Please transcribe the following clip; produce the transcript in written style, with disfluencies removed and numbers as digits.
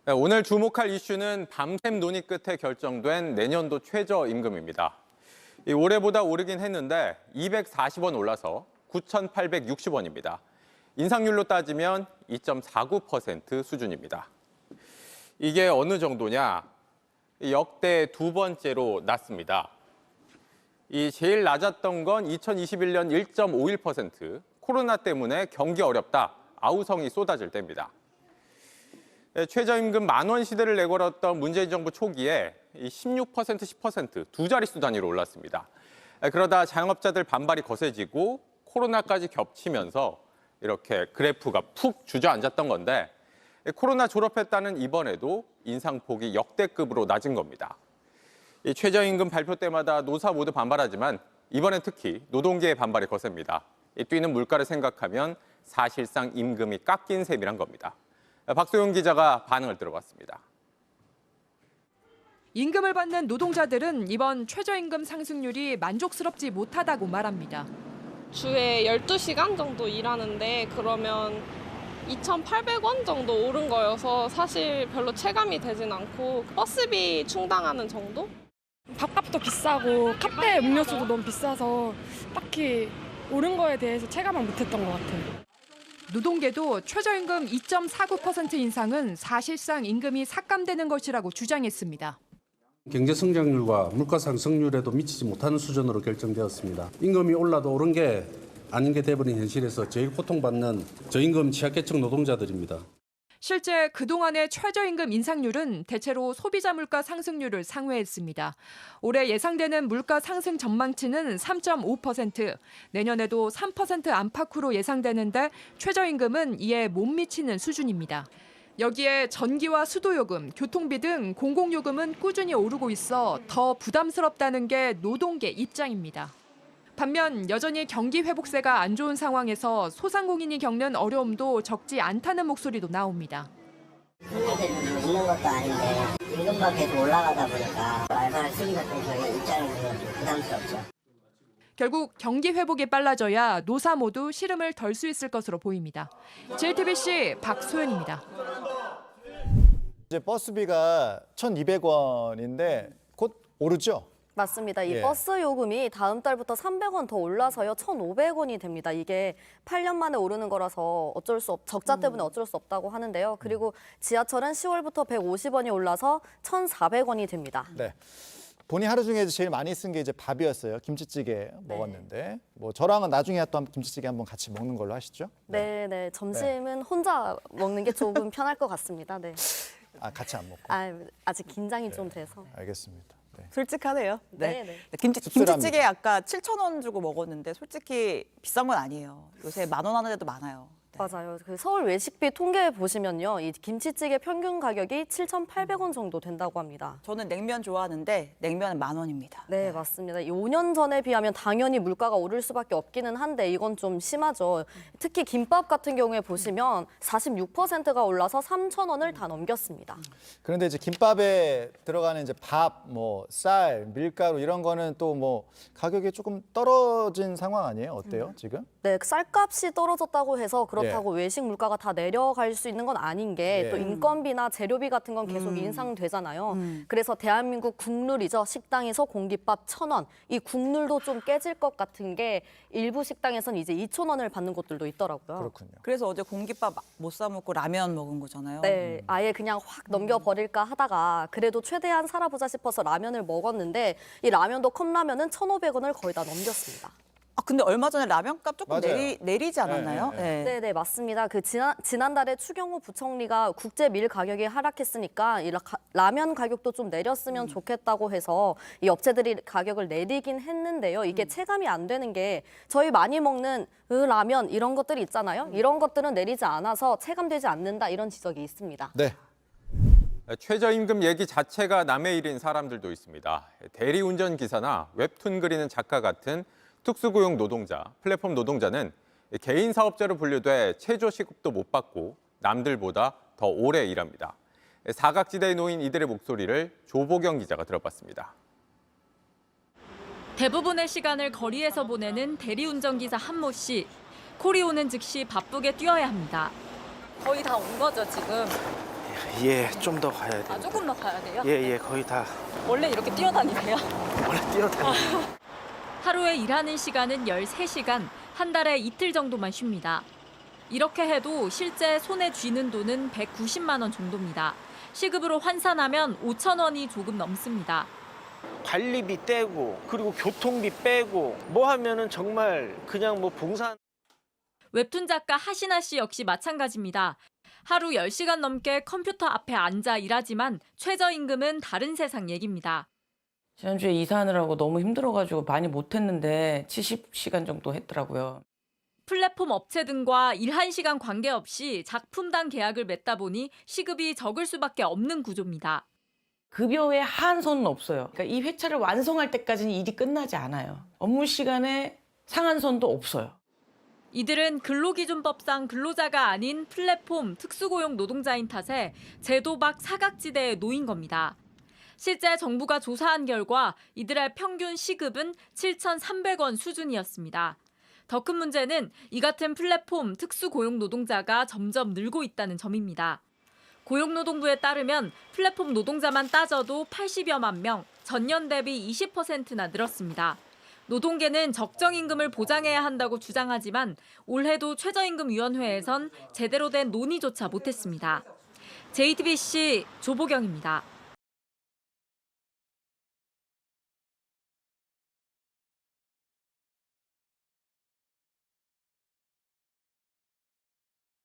네, 오늘 주목할 이슈는 밤샘 논의 끝에 결정된 내년도 최저임금입니다. 올해보다 오르긴 했는데 240원 올라서 9,860원입니다. 인상률로 따지면 2.49% 수준입니다. 이게 어느 정도냐? 역대 두 번째로 낮습니다. 제일 낮았던 건 2021년 1.51%, 코로나 때문에 경기 어렵다, 아우성이 쏟아질 때입니다. 최저임금 10,000원 시대를 내걸었던 문재인 정부 초기에 16%, 10% 두 자릿수 단위로 올랐습니다. 그러다 자영업자들 반발이 거세지고 코로나까지 겹치면서 이렇게 그래프가 푹 주저앉았던 건데 코로나 졸업했다는 이번에도 인상폭이 역대급으로 낮은 겁니다. 최저임금 발표 때마다 노사 모두 반발하지만 이번엔 특히 노동계의 반발이 거셉니다. 뛰는 물가를 생각하면 사실상 임금이 깎인 셈이란 겁니다. 박소영 기자가 반응을 들어봤습니다. 임금을 받는 노동자들은 이번 최저임금 상승률이 만족스럽지 못하다고 말합니다. 주에 12시간 정도 일하는데 그러면 2,800원 정도 오른 거여서 사실 별로 체감이 되진 않고 버스비 충당하는 정도? 밥값도 비싸고 카페 음료수도 너무 비싸서 딱히 오른 거에 대해서 체감을 못했던 것 같아요. 노동계도 최저임금 2.49% 인상은 사실상 임금이 삭감되는 것이라고 주장했습니다. 경제 성장률과 물가 상승률에도 미치지 못하는 수준으로 결정되었습니다. 임금이 올라도 오른 게 아닌 게 돼버린 현실에서 제일 고통받는 저임금 취약계층 노동자들입니다. 실제 그동안의 최저임금 인상률은 대체로 소비자 물가 상승률을 상회했습니다. 올해 예상되는 물가 상승 전망치는 3.5%, 내년에도 3% 안팎으로 예상되는데 최저임금은 이에 못 미치는 수준입니다. 여기에 전기와 수도요금, 교통비 등 공공요금은 꾸준히 오르고 있어 더 부담스럽다는 게 노동계 입장입니다. 반면 여전히 경기 회복세가 안 좋은 상황에서 소상공인이 겪는 어려움도 적지 않다는 목소리도 나옵니다. 손님들이 있는 것도 아닌데 임금만 계속 올라가다 보니까 알바를 쓰기가 좀 저희 입장에서는 좀 부담스럽죠. 결국 경기 회복이 빨라져야 노사 모두 시름을 덜 수 있을 것으로 보입니다. JTBC 박소연입니다. 이제 버스비가 1,200원인데 곧 오르죠? 맞습니다. 이 예. 버스 요금이 다음 달부터 300원 더 올라서요. 1,500원이 됩니다. 이게 8년 만에 오르는 거라서 적자 때문에 어쩔 수 없다고 하는데요. 그리고 지하철은 10월부터 150원이 올라서 1,400원이 됩니다. 네. 본인 하루 중에 제일 많이 쓴 게 이제 밥이었어요. 김치찌개 먹었는데 뭐 저랑은 나중에 또 김치찌개 한번 같이 먹는 걸로 하시죠? 네. 점심은 혼자 먹는 게 조금 편할 것 같습니다. 네. 아, 같이 안 먹고. 아직 긴장이 좀 돼서. 알겠습니다. 네. 솔직하네요. 네. 네. 김치찌개 아까 7,000원 주고 먹었는데 솔직히 비싼 건 아니에요. 요새 10,000원 하는 데도 많아요. 네. 맞아요. 그 서울 외식비 통계 보시면요. 이 김치찌개 평균 가격이 7,800원 정도 된다고 합니다. 저는 냉면 좋아하는데 냉면은 10,000원입니다. 네, 맞습니다. 5년 전에 비하면 당연히 물가가 오를 수밖에 없기는 한데 이건 좀 심하죠. 특히 김밥 같은 경우에 보시면 46%가 올라서 3,000원을 다 넘겼습니다. 그런데 이제 김밥에 들어가는 이제 밥, 뭐 쌀, 밀가루 이런 거는 또 뭐 가격이 조금 떨어진 상황 아니에요? 어때요, 지금? 네, 쌀값이 떨어졌다고 해서 그렇다고 외식 물가가 다 내려갈 수 있는 건 아닌 게 또 인건비나 재료비 같은 건 계속 인상되잖아요. 그래서 대한민국 국룰이죠. 식당에서 공깃밥 1,000원. 이 국룰도 좀 깨질 것 같은 게 일부 식당에서는 이제 2,000원을 받는 곳들도 있더라고요. 그렇군요. 그래서 어제 공깃밥 못 사 먹고 라면 먹은 거잖아요. 네, 아예 그냥 확 넘겨버릴까 하다가 그래도 최대한 살아보자 싶어서 라면을 먹었는데 이 라면도 컵라면은 1,500원을 거의 다 넘겼습니다. 아 근데 얼마 전에 라면값 조금 맞아요. 내리지 않았나요? 네, 맞습니다. 그 지난달에 추경호 부총리가 국제 밀 가격이 하락했으니까 이 라면 가격도 좀 내렸으면 좋겠다고 해서 이 업체들이 가격을 내리긴 했는데요. 이게 체감이 안 되는 게 저희 많이 먹는 라면 이런 것들이 있잖아요. 이런 것들은 내리지 않아서 체감되지 않는다 이런 지적이 있습니다. 네. 최저임금 얘기 자체가 남의 일인 사람들도 있습니다. 대리운전 기사나 웹툰 그리는 작가 같은 특수고용 노동자, 플랫폼 노동자는 개인 사업자로 분류돼 최저시급도 못 받고 남들보다 더 오래 일합니다. 사각지대에 놓인 이들의 목소리를 조보경 기자가 들어봤습니다. 대부분의 시간을 거리에서 보내는 대리운전기사 한모 씨. 콜이 오는 즉시 바쁘게 뛰어야 합니다. 거의 다 온 거죠, 지금? 예, 좀 더 가야 돼요. 조금 더 가야 돼요? 예, 거의 다 원래 이렇게 뛰어다니세요? 원래 뛰어다니고. 하루에 일하는 시간은 13시간, 한 달에 이틀 정도만 쉬입니다. 이렇게 해도 실제 손에 쥐는 돈은 190만 원 정도입니다. 시급으로 환산하면 5천 원이 조금 넘습니다. 관리비 떼고 그리고 교통비 빼고 뭐 하면은 정말 그냥 뭐 봉사. 웹툰 작가 하신아 씨 역시 마찬가지입니다. 하루 10시간 넘게 컴퓨터 앞에 앉아 일하지만 최저임금은 다른 세상 얘기입니다. 지난주에 이사하느라고 너무 힘들어가지고 많이 못했는데 70시간 정도 했더라고요. 플랫폼 업체 등과 일한 시간 관계없이 작품당 계약을 맺다 보니 시급이 적을 수밖에 없는 구조입니다. 급여에 하한선은 없어요. 그러니까 이 회차를 완성할 때까지는 일이 끝나지 않아요. 업무 시간에 상한선도 없어요. 이들은 근로기준법상 근로자가 아닌 플랫폼 특수고용 노동자인 탓에 제도박 사각지대에 놓인 겁니다. 실제 정부가 조사한 결과 이들의 평균 시급은 7,300원 수준이었습니다. 더 큰 문제는 이 같은 플랫폼 특수고용 노동자가 점점 늘고 있다는 점입니다. 고용노동부에 따르면 플랫폼 노동자만 따져도 80여만 명, 전년 대비 20%나 늘었습니다. 노동계는 적정임금을 보장해야 한다고 주장하지만 올해도 최저임금위원회에선 제대로 된 논의조차 못했습니다. JTBC 조보경입니다.